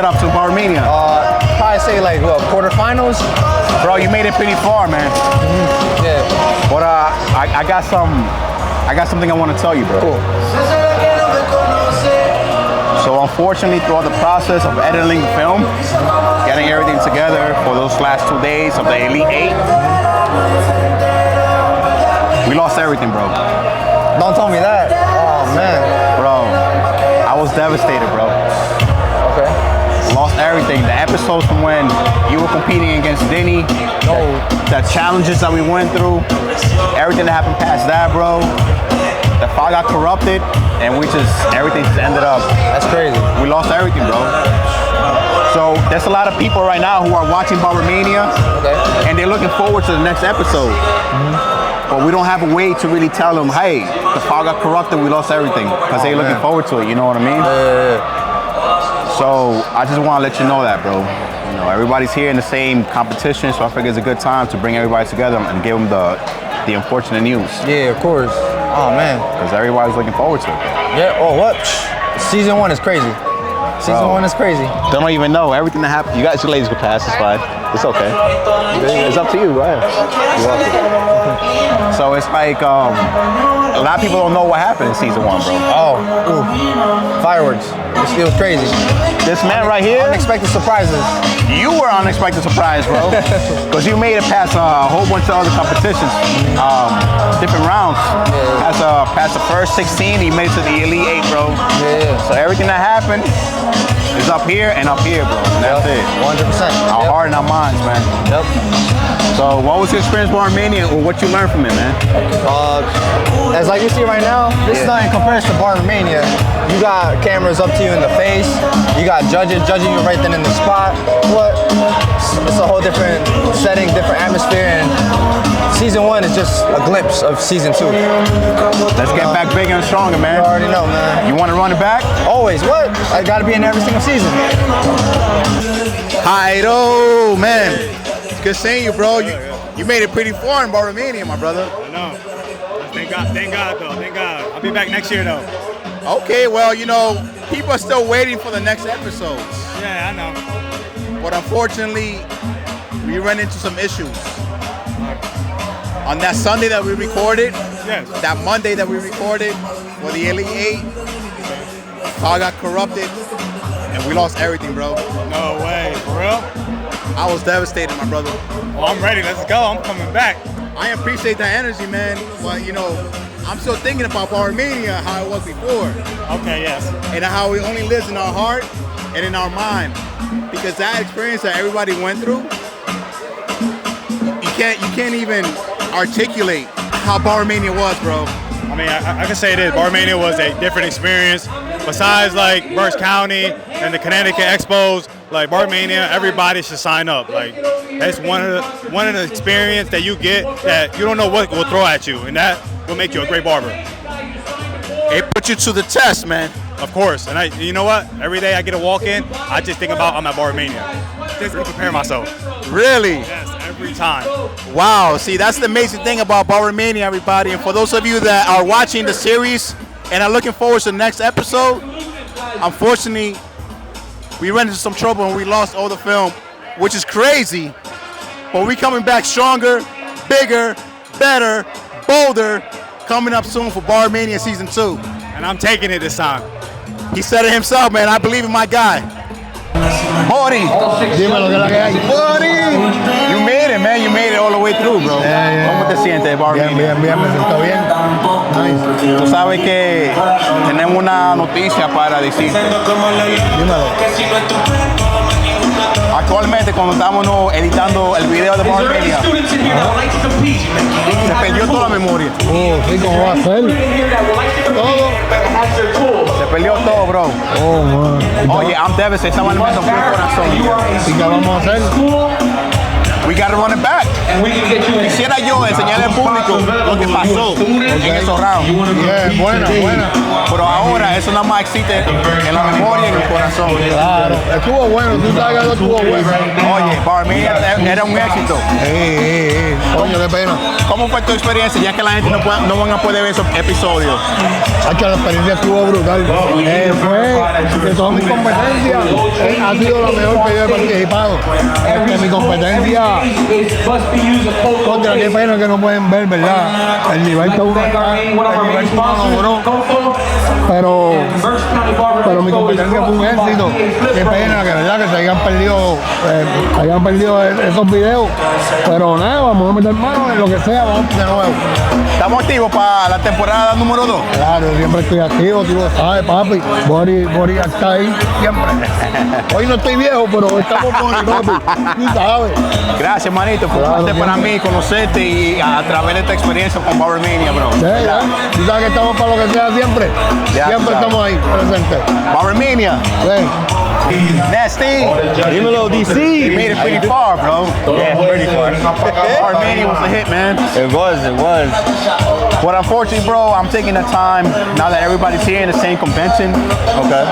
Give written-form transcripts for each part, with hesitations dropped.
get up to BarberMania? Probably say like what, quarterfinals? Bro, you made it pretty far, man. Yeah. But I got something I want to tell you, bro. Cool. So unfortunately, throughout the process of editing the film, getting everything together for those last 2 days of the Elite 8, we lost everything, bro. Don't tell me that. Oh man. Bro, I was devastated, bro. Okay. Lost everything. The episodes from when you were competing against Denny, the challenges that we went through, everything that happened past that, bro. The file got corrupted, and everything just ended up. That's crazy. We lost everything, bro. So there's a lot of people right now who are watching BarberMania, and they're looking forward to the next episode. But we don't have a way to really tell them, hey, the file got corrupted, we lost everything, because they're looking forward to it. You know what I mean? So I just want to let you know that, bro. You know, everybody's here in the same competition, so I figure it's a good time to bring everybody together and give them the unfortunate news. Yeah, of course. Oh man. Because everybody's looking forward to it. Yeah. Oh, what? Season 1 is crazy. Season 1 is crazy. They don't even know everything that happened. You ladies can pass. It's fine. It's okay. It's up to you. Go ahead. You're welcome. So it's like a lot of people don't know what happened in season 1, bro. Oh, ooh. Fireworks. It was crazy. This man right here. Unexpected surprises. You were an unexpected surprise, bro. Because you made it past a whole bunch of other competitions, different rounds. Past the first 16, you made it to the Elite 8, bro. Yeah. So everything that happened is up here and up here, bro. And that's it. 100%. Our heart and our minds, man. Yep. So what was your experience with BarberMania, or what you learned from it, man? As like you see right now, this is not in comparison to BarberMania. You got cameras up to you in the face. You got judges judging you right then in the spot. It's a whole different setting, different atmosphere, and season 1 is just a glimpse of season 2. Let's get back bigger and stronger, man. You already know, man. You want to run it back? Always. What? I gotta be in every single season. Hi-do, man. It's good seeing you, bro. You made it pretty far in BarberMania, my brother. I know. Thank God, though. Thank God. I'll be back next year, though. Okay, well, you know, people are still waiting for the next episodes. Yeah, I know. But unfortunately, we ran into some issues. On that Sunday that we recorded, that Monday that we recorded for the Elite 8, car got corrupted, and we lost everything, bro. No way, for real? I was devastated, my brother. Well, I'm ready. Let's go. I'm coming back. I appreciate that energy, man. But, you know, I'm still thinking about BarberMania, how it was before. Okay, yes. And how it only lives in our heart and in our mind. Because that experience that everybody went through, you can't even articulate how BarberMania was, bro. I mean, I can say this. BarberMania was a different experience. Besides, like, Berks County and the Connecticut Expos, like, BarberMania, everybody should sign up. Like, that's one of the experience that you get that you don't know what will throw at you, and that will make you a great barber. It put you to the test, man. Of course. And you know what? Every day I get a walk-in, I just think about I'm at BarberMania. Just to prepare myself. Really? Yes, every time. Wow. See, that's the amazing thing about BarberMania, everybody. And for those of you that are watching the series and are looking forward to the next episode, unfortunately, we ran into some trouble and we lost all the film, which is crazy. But we coming back stronger, bigger, better, bolder, coming up soon for BarberMania Season 2. And I'm taking it this time. He said it himself, man. I believe in my guy. Mori. Dímelo, que es la que hay. Mori. You made it, man. You made it all the way through, bro. ¿Cómo te sientes, BarberMania? Bien, me siento bien. Nice. Tú sabes que tenemos una noticia para decirte. Dímelo. Actualmente, cuando estábamos editando el video de BarberMania, se perdió toda la memoria. Sí, ¿cómo va a ser? Todo. Se perdió todo, bro. Oh, man. Oye, I'm devastated. Esa vaina me tocó el corazón. ¿Y qué vamos a hacer? We gotta run it back. Quisiera yo enseñarle al público lo que pasó en esos rounds. Bien, buena. Pero ahora eso nada más existe en la memoria y en el corazón. Claro, estuvo bueno, tú sabes que estuvo bueno. Oye, BarberMania era un éxito. Coño, qué pena. ¿Cómo fue tu experiencia ya que la gente no van a poder ver esos episodios? Hacho, la experiencia estuvo brutal. Fue de todas mis competencias, ha sido la mejor que yo he participado. Mi competencia, contra qué pena que no pueden ver, ¿verdad? El nivel que uno está, el nivel que uno logró. Pero mi competencia fue un éxito. Qué pena que, ¿verdad? Que se hayan perdido esos videos. Pero nada, vamos a meter mano en lo que sea, vamos de nuevo. ¿Estamos activos para la temporada número 2? Claro, siempre estoy activo, tú lo sabes, papi. Bori está ahí, siempre. Hoy no estoy viejo, pero estamos con el papi, tú sabes. Gracias, manito. Fue un placer para mí conocerte y a través de esta experiencia con BarberMania, bro. Ya. Tú sabes que estamos para lo que sea siempre. Ya, Siempre estamos ahí, presentes. BarberMania. Ven. Nasty. Dímelo, DC. You made it pretty far, bro. Yeah, pretty far. BarberMania was a hit, man. It was. But unfortunately, bro, I'm taking the time now that everybody's here in the same convention. Okay.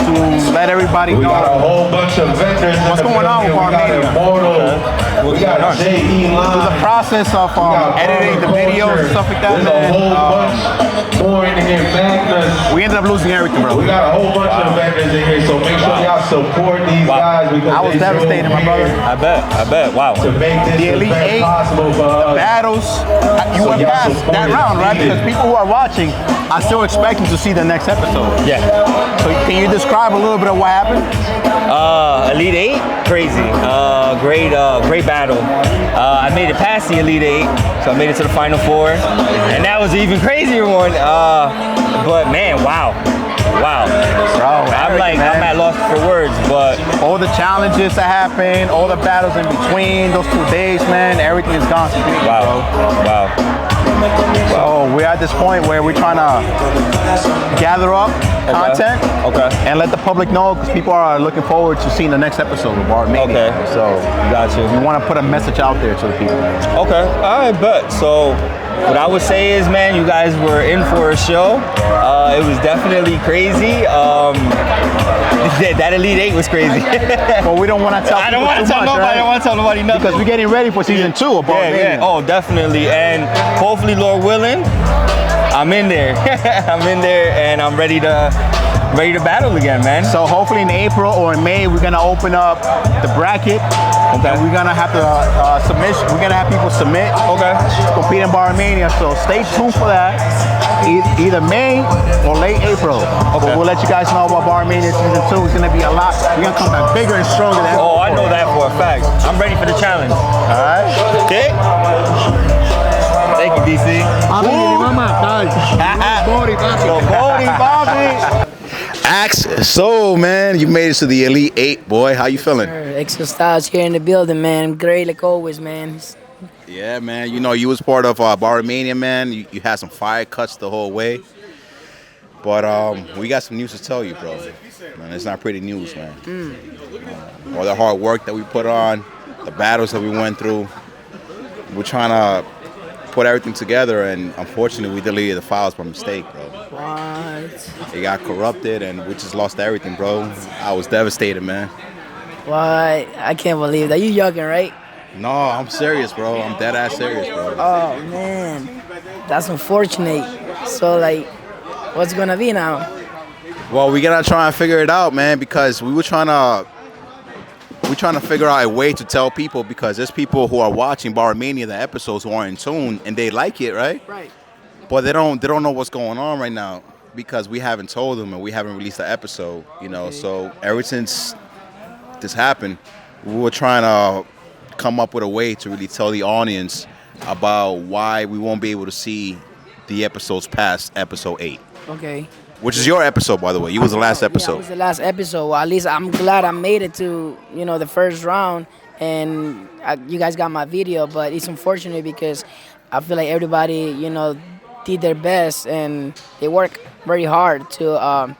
To let everybody We got a know whole bunch of vendors. What's going on with BarberMania? We got J.E. through the process of editing the videos and stuff like that, There's a whole man. bunch more in here, Magnus. We ended up losing everything, bro. We got a whole bunch of vendors in here, so make sure y'all support these guys because I was they drove devastated, my brother. here I bet. Wow. to make this The Elite event Eight possible for us. Battles, you went y'all past support that it. round, right? Because people who are watching are still expecting to see the next episode. Yeah. So can you describe a little bit of what happened? Elite Eight, crazy. Great battle. I made it past the Elite Eight, so I made it to the Final Four, and that was an even crazier one. But man, wow. Bro, I'm at loss for words, but all the challenges that happened, all the battles in between those 2 days, man, everything is gone completely, bro. wow. So we're at this point where we're trying to gather up content Okay. and let the public know because people are looking forward to seeing the next episode of BarberMania. Okay. So Got you. we want to put a message out there to the people. Okay, all right, bet. So what I would say is, man, you guys were in for a show. It was definitely crazy. That Elite Eight was crazy. But we don't want to tell I don't people want to too tell much, nobody. right? I don't want to tell nobody nothing. Because we're getting ready for season 2 of BarberMania. Oh, definitely. And hopefully, Lord willing, I'm in there. I'm in there, and I'm ready to battle again, man. So hopefully in April or in May, we're gonna open up the bracket. Okay. And we're gonna have to submission. We're gonna have people submit. Okay. To compete in BarberMania. So stay tuned for that. Either May or late April. Okay. But we'll let you guys know about BarberMania season 2. It's gonna be a lot. We're gonna come back bigger and stronger than ever. Oh, I know that for a fact. I'm ready for the challenge. All right. Okay. Thank you, DC. Papi, me va a matar. Bori, papi. Yo, Cody, Bobby. Axe, so man, you made it to the Elite 8, boy. How you feeling? Extra Styles here in the building, man. Great like always, man. Yeah, man. You know, you was part of BarberMania, man. You had some fire cuts the whole way. But we got some news to tell you, bro. Man, it's not pretty news, man. All the hard work that we put on, the battles that we went through, we're trying to put everything together, and unfortunately, we deleted the files by mistake, bro. What? It got corrupted, and we just lost everything, bro. I was devastated, man. What? I can't believe that. You joking, right? No, I'm serious, bro. I'm dead ass serious, bro. Oh, man. That's unfortunate. So, like, what's gonna be now? Well, we gotta try and figure it out, man, because we're trying to figure out a way to tell people, because there's people who are watching BarberMania, the episodes, who aren't in tune and they like it, right? Right. But they don't know what's going on right now because we haven't told them and we haven't released the episode, you know. So ever since this happened, we were trying to come up with a way to really tell the audience about why we won't be able to see the episodes past episode 8. Okay. Which is your episode, by the way. You was the last Yeah, it episode. was the last episode. Well, at least I'm glad I made it to, the first round, and you guys got my video. But it's unfortunate because I feel like everybody, did their best and they work very hard to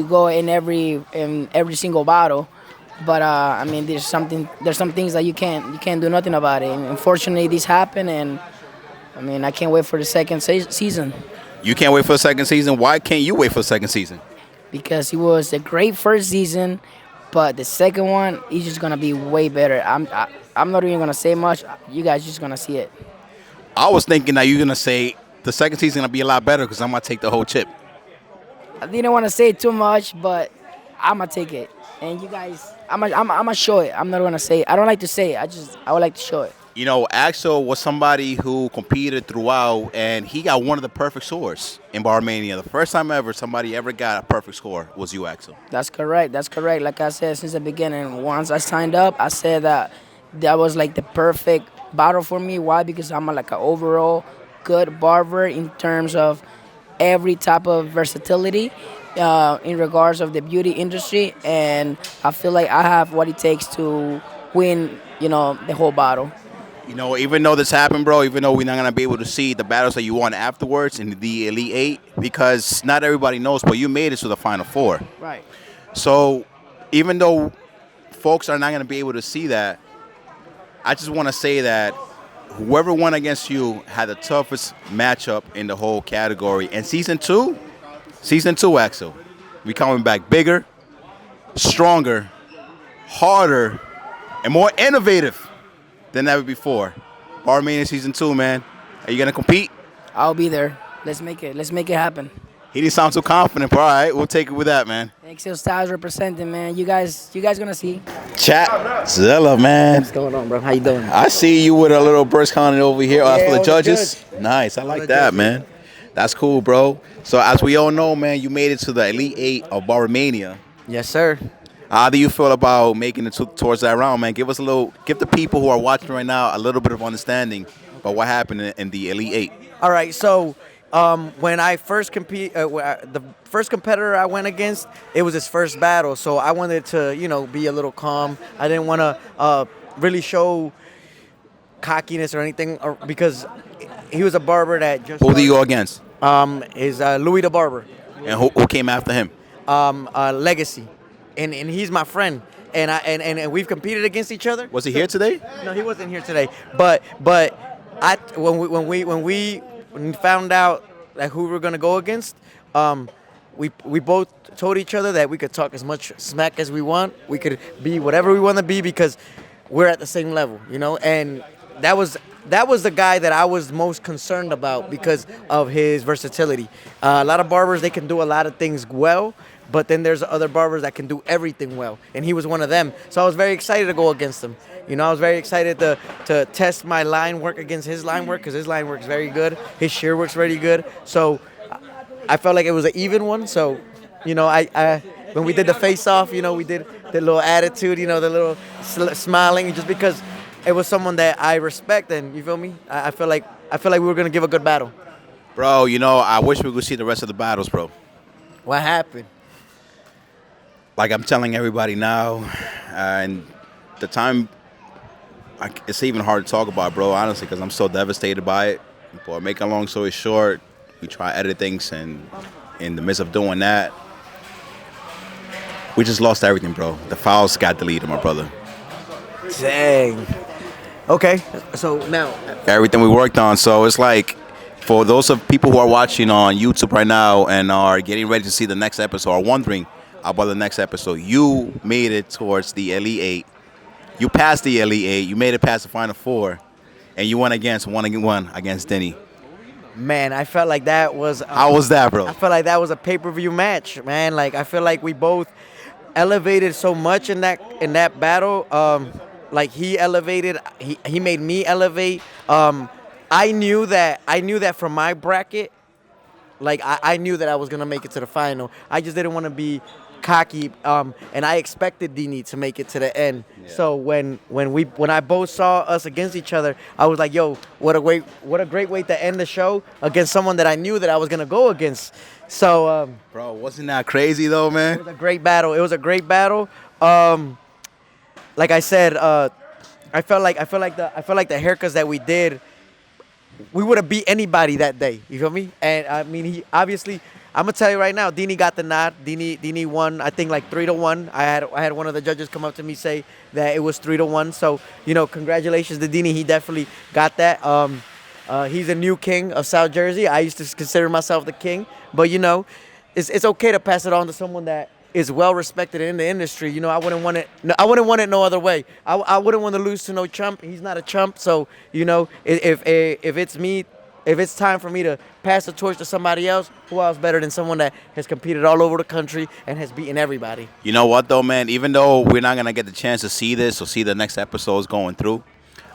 go in every single battle. But I mean, there's some things that you can't do nothing about it. And unfortunately, this happened, and I mean, I can't wait for the second season. You can't wait for the second season? Why can't you wait for the second season? Because it was a great first season, But the second one is just gonna be way better. I'm not even gonna say much. You guys just gonna see it. I was thinking that you're gonna say the second season gonna be a lot better because I'm gonna take the whole chip. I didn't want to say too much, but I'm gonna take it. And you guys, I'm gonna show it. I'm not gonna say it. I don't like to say it. I would like to show it. You know, Axel was somebody who competed throughout, and he got one of the perfect scores in BarberMania. The first time ever somebody ever got a perfect score was you, Axel. That's correct. That's correct. Like I said since the beginning, once I signed up, I said that was like the perfect battle for me. Why? Because I'm like an overall good barber in terms of every type of versatility in regards of the beauty industry, and I feel like I have what it takes to win. The whole battle. You know, even though this happened, bro, even though we're not gonna be able to see the battles that you won afterwards in the Elite Eight, because not everybody knows, but you made it to the Final Four. Right. So, even though folks are not gonna be able to see that, I just want to say that whoever won against you had the toughest matchup in the whole category. And season two, Axel, we coming back bigger, stronger, harder, and more innovative than ever before. BarberMania season 2, man. Are you gonna compete? I'll be there. Let's make it happen. He didn't sound so confident, but all right, we'll take it with that, man. Excel Styles representing, man. You guys gonna see. Chat Zilla, man. What's going on, bro? How you doing? I see you with a little burst counting over here. Yeah, for the all the judges. judges. Nice, I like that, man. That's cool, bro. So as we all know, man, you made it to the Elite Eight of BarberMania. Yes, sir. How do you feel about making it towards that round, man? Give the people who are watching right now a little bit of understanding about what happened in the Elite Eight. All right, so when I first the first competitor I went against, it was his first battle, so I wanted to, be a little calm. I didn't want to really show cockiness or anything, because he was a barber that just. Who do you go against? Is Louis the Barber. And who came after him? Legacy. And he's my friend, and we've competed against each other. Was he here today? No, he wasn't here today. But when we found out like who we were gonna go against, we both told each other that we could talk as much smack as we want. We could be whatever we want to be because we're at the same level, And that was the guy that I was most concerned about because of his versatility. A lot of barbers, they can do a lot of things well, but then there's other barbers that can do everything well, and he was one of them. So I was very excited to go against him. I was very excited to test my line work against his line work because his line work is very good. His shear work's very good. So I felt like it was an even one. So, I when we did the face-off, we did the little attitude, the little smiling, just because it was someone that I respect, and you feel me? I feel like we were gonna give a good battle. Bro, I wish we could see the rest of the battles, bro. What happened? Like I'm telling everybody now, and the time, it's even hard to talk about, bro, honestly, because I'm so devastated by it. But making a long story short, we try to edit things, and in the midst of doing that, we just lost everything, bro. The files got deleted, my brother. Dang. Okay, so now Everything we worked on, so it's like, for those of people who are watching on YouTube right now and are getting ready to see the next episode, or wondering about the next episode, you made it towards the Elite Eight. You passed the Elite Eight. You made it past the Final Four, and you went one against Denny. Man, I felt like that was. How was that, bro? I felt like that was a pay-per-view match, man. Like I feel like we both elevated so much in that battle. Like he elevated, he made me elevate. I knew that from my bracket, like I knew that I was gonna make it to the final. I just didn't want to be cocky, and I expected Dini to make it to the end. Yeah. So when I both saw us against each other, I was like, yo, what a great way to end the show against someone that I knew that I was gonna go against. So bro, wasn't that crazy though, man? It was a great battle. Like I said, I felt like the haircuts that we did, we would have beat anybody that day. You feel me? And I mean, he obviously, I'm gonna tell you right now, Dini got the nod. Dini won, I think, like 3-1. I had one of the judges come up to me say that it was 3-1. So congratulations to Dini. He definitely got that. He's a new king of South Jersey. I used to consider myself the king, but it's okay to pass it on to someone that is well respected in the industry. You know, I wouldn't want it. No, I wouldn't want it no other way. I wouldn't want to lose to no chump. He's not a chump. So you know, if it's me, if it's time for me to pass the torch to somebody else, who else better than someone that has competed all over the country and has beaten everybody? You know what, though, man? Even though we're not going to get the chance to see this or see the next episodes going through,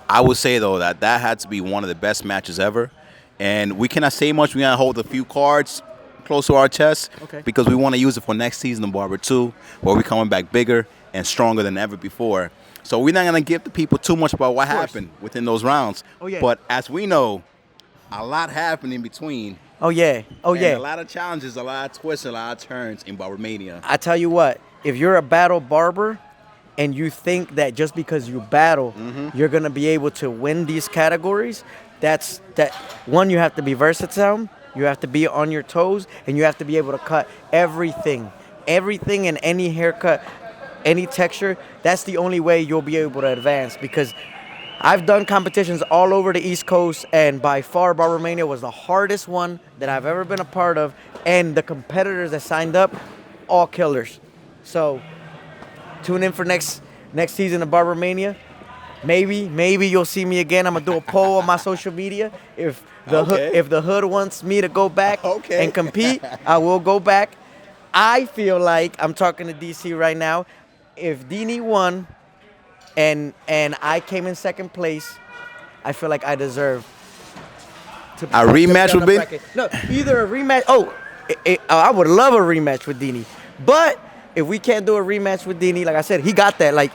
I would say, though, that had to be one of the best matches ever. And we cannot say much. We're going to hold a few cards close to our chest because we want to use it for next season of Barber 2, where we're coming back bigger and stronger than ever before. So we're not going to give the people too much about what happened within those rounds. Oh, yeah. But as we know, a lot happened in between. Oh, yeah. Oh, yeah. A lot of challenges, a lot of twists, a lot of turns in BarberMania. I tell you what, if you're a battle barber and you think that just because you battle, you're going to be able to win these categories, one, you have to be versatile, you have to be on your toes, and you have to be able to cut everything in any haircut, any texture. That's the only way you'll be able to advance, because I've done competitions all over the East Coast, and by far BarberMania was the hardest one that I've ever been a part of, and the competitors that signed up, all killers. So tune in for next season of BarberMania. Maybe you'll see me again. I'm gonna do a poll on my social media. If the hood wants me to go back and compete, I will go back. I feel like, I'm talking to DC right now, if Dini won and I came in second place, I feel like I deserve to a rematch would be? No, either a rematch. I would love a rematch with Dini. But if we can't do a rematch with Dini, like I said, he got that. Like,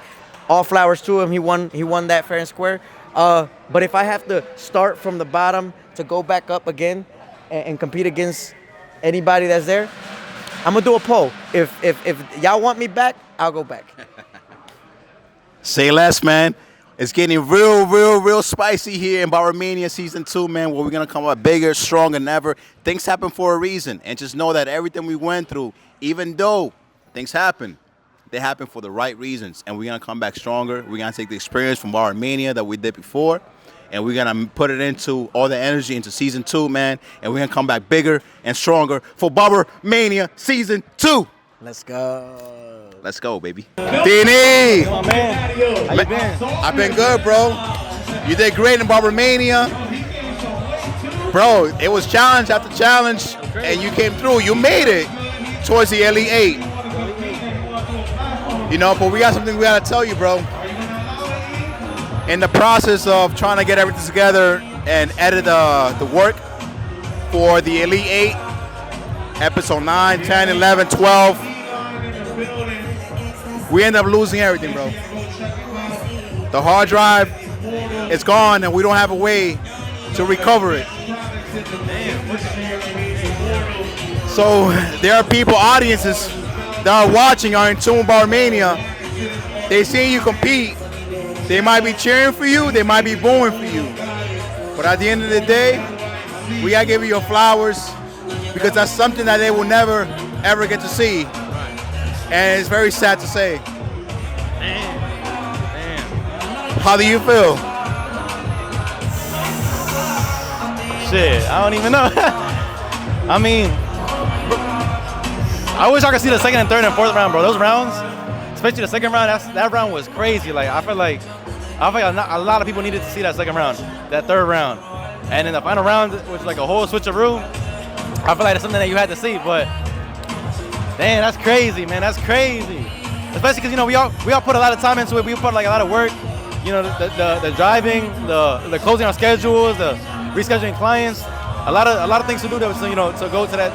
all flowers to him. He won that fair and square. But if I have to start from the bottom to go back up again and compete against anybody that's there, I'm gonna do a poll. If y'all want me back, I'll go back. Say less, man. It's getting real spicy here in BarberMania Season 2, man, where we're going to come up bigger, stronger than ever. Things happen for a reason. And just know that everything we went through, even though things happen, they happen for the right reasons. And we're going to come back stronger. We're going to take the experience from BarberMania that we did before, and we're going to put it into all the energy into Season 2, man. And we're going to come back bigger and stronger for BarberMania Season 2. Let's go. Let's go, baby. Dini! Come on, man. How you been? I've been good, bro. You did great in BarberMania. Bro, it was challenge after challenge, and you came through. You made it towards the Elite 8. You know, but we got something we got to tell you, bro. In the process of trying to get everything together and edit the work for the Elite 8, episode 9, 10, 11, 12, we end up losing everything, bro. The hard drive is gone, and we don't have a way to recover it. So there are people, audiences, that are watching, are in tune with BarberMania. They see you compete. They might be cheering for you. They might be booing for you. But at the end of the day, we gotta give you your flowers, because that's something that they will never, ever get to see. And it's very sad to say. Damn. How do you feel? Shit, I don't even know. I mean, I wish I could see the second and third and fourth round, bro. Those rounds, especially the second round, that round was crazy. Like, I feel like a lot of people needed to see that second round, that third round. And in the final round, which was like a whole switcheroo, I feel like it's something that you had to see, but damn, that's crazy, man. That's crazy. Especially because, you know, we all put a lot of time into it. We put like a lot of work. You know, the driving, the closing our schedules, the rescheduling clients, a lot of things to do to, you know, to go to that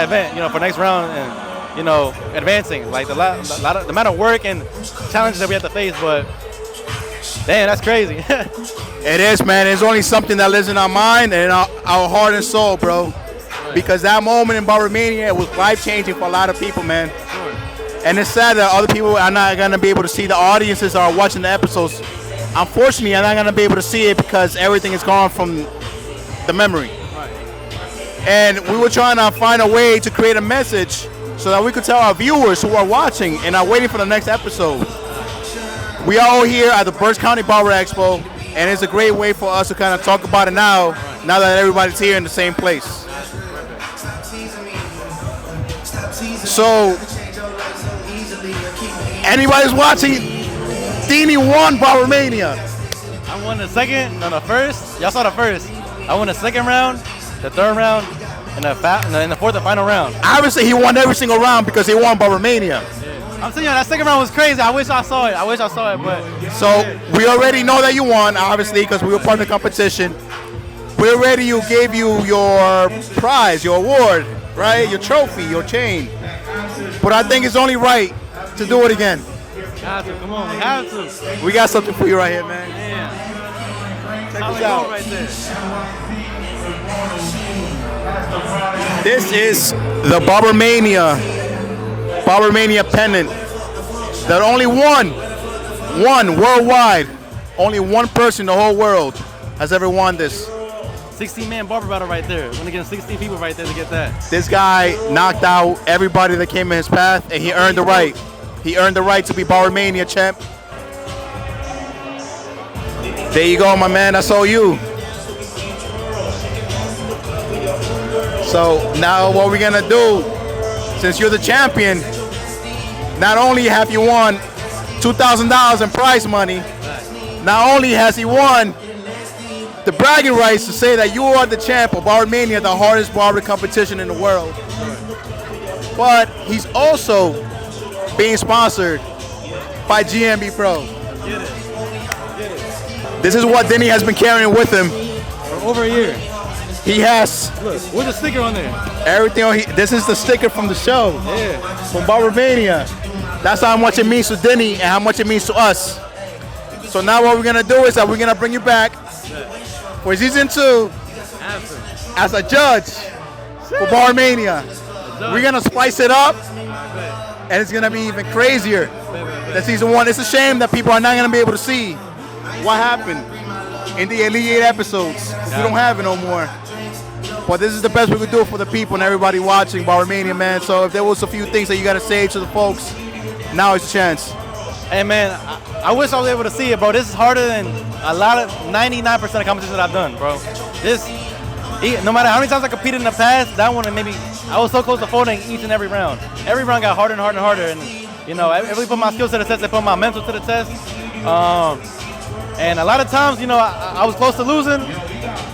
event, you know, for next round and, you know, advancing. Like the amount of work and challenges that we have to face, but damn, that's crazy. It is, man. It's only something that lives in our mind and our heart and soul, bro. Because that moment in BarberMania was life-changing for a lot of people, man. And it's sad that other people are not going to be able to see, the audiences are watching the episodes. Unfortunately, I'm not going to be able to see it because everything is gone from the memory. And we were trying to find a way to create a message so that we could tell our viewers who are watching and are waiting for the next episode. We are all here at the Berks County Barber Expo, and it's a great way for us to kind of talk about it now that everybody's here in the same place. So Anybody's watching, Dini won BarberMania. I won the second, no, the first. Y'all saw the first. I won the second round, the third round, and the fourth and final round. Obviously, he won every single round because he won BarberMania. I'm telling you, that second round was crazy. I wish I saw it. But So we already know that you won, obviously, because we were part of the competition. We already gave you your prize, your award, right? Your trophy, your chain. But I think it's only right to do it again. have to, come on, we have to. We got something for you right here, man. Yeah. Check this out. Right there. This is the BarberMania pennant. That only one worldwide, only one person in the whole world has ever won this. 16-man barber battle right there. Went against 16 people right there to get that. This guy knocked out everybody that came in his path, and he earned the right. He earned the right to be BarberMania champ. There you go, my man. That's all you. So now what we're gonna do, since you're the champion, not only have you won $2,000 in prize money, not only has he won the bragging rights to say that you are the champ of BarberMania, the hardest barber competition in the world, but he's also being sponsored by GMB Pro. This is what Denny has been carrying with him For over a year. He has Look, with a sticker on there. everything. This is the sticker from the show, Yeah. from BarberMania. That's how much it means to Denny and how much it means to us. So now what we're gonna do is that we're gonna bring you back for season 2 as a judge for BarberMania. We're gonna spice it up, and it's gonna be even crazier than season 1. It's a shame that people are not gonna be able to see what happened in the Elite 8 episodes. We don't have it no more. But this is the best we could do for the people and everybody watching BarberMania, man. So if there was a few things that you gotta say to the folks, now is the chance. Hey man, I wish I was able to see it, bro. This is harder than a lot of 99% of competitions that I've done, bro. No matter how many times I competed in the past, that one maybe I was so close to folding each and every round. Every round got harder and harder and harder, and you know, everybody put my skills to the test. They put my mental to the test. And a lot of times, you know, I was close to losing,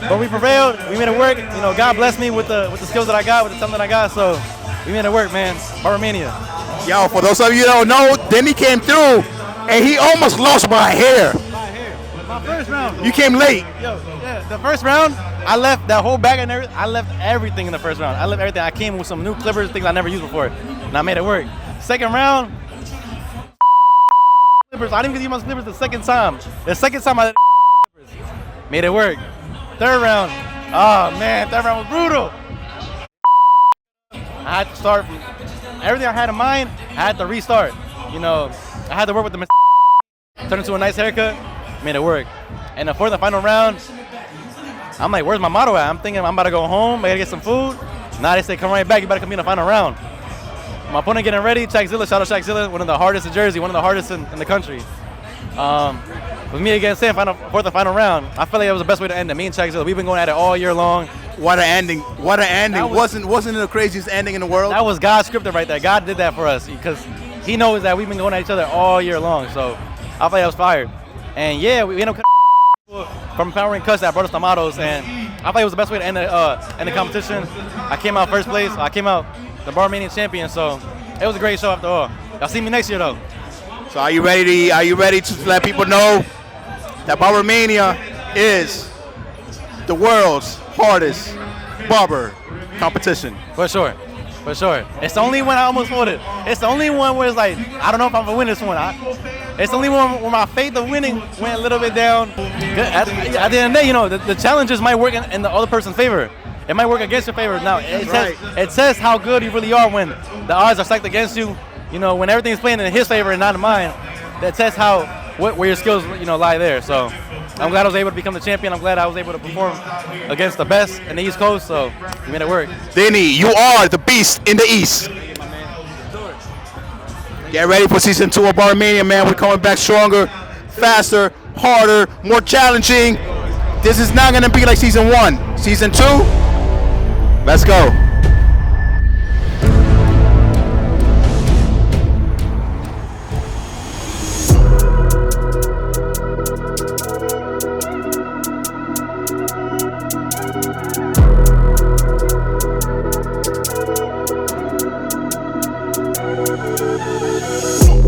but we prevailed. We made it work. You know, God blessed me with the skills that I got, with the talent that I got. So we made it work, man. BarberMania. Yo, for those of you that don't know, Denny came through, and he almost lost by a hair. My first round. You came late. Yo, yeah, the first round, I left that whole bag and everything. I left everything in the first round. I left everything. I came with some new clippers, things I never used before, and I made it work. Second round, clippers. I didn't even use my clippers the second time. The second time I clippers. Made it work. Third round, oh man, third round was brutal. I had to start from everything I had in mind. I had to restart. You know, I had to work with the turn into a nice haircut. Made it work. And the fourth and final round, I'm like, where's my motto at? I'm thinking I'm about to go home. I gotta get some food. Now they say, come right back. You better come in the final round. My opponent getting ready. Shaqzilla, shout out Shaqzilla, one of the hardest in Jersey, one of the hardest in the country. With me against him, fourth and final round. I felt like it was the best way to end it. Me and Shaqzilla, we've been going at it all year long. What an ending! What an ending! Wasn't it the craziest ending in the world? That was God's scripted right there. God did that for us because He knows that we've been going at each other all year long. So I felt like I was fired. And yeah, we ended up from empowering cuts that brought us the models, and I thought it was the best way to end the competition. I came out first place. I came out the BarberMania champion, so it was a great show after all. Y'all see me next year though. So are you ready to let people know that BarberMania is the world's hardest barber competition? For sure. For sure. It's the only one I almost folded. It's the only one where it's like, I don't know if I'm going to win this one. It's the only one where my faith of winning went a little bit down. At the end of the day, you know, the challenges might work in the other person's favor. It might work against your favor. Now, it says how good you really are when the odds are stacked against you. You know, when everything's playing in his favor and not in mine, that says where your skills, you know, lie there. So I'm glad I was able to become the champion. I'm glad I was able to perform against the best in the East Coast, so we made it work. Denny, you are the beast in the East. Get ready for season 2 of BarberMania, man. We're coming back stronger, faster, harder, more challenging. This is not gonna be like season 1. Season 2, let's go. Woo!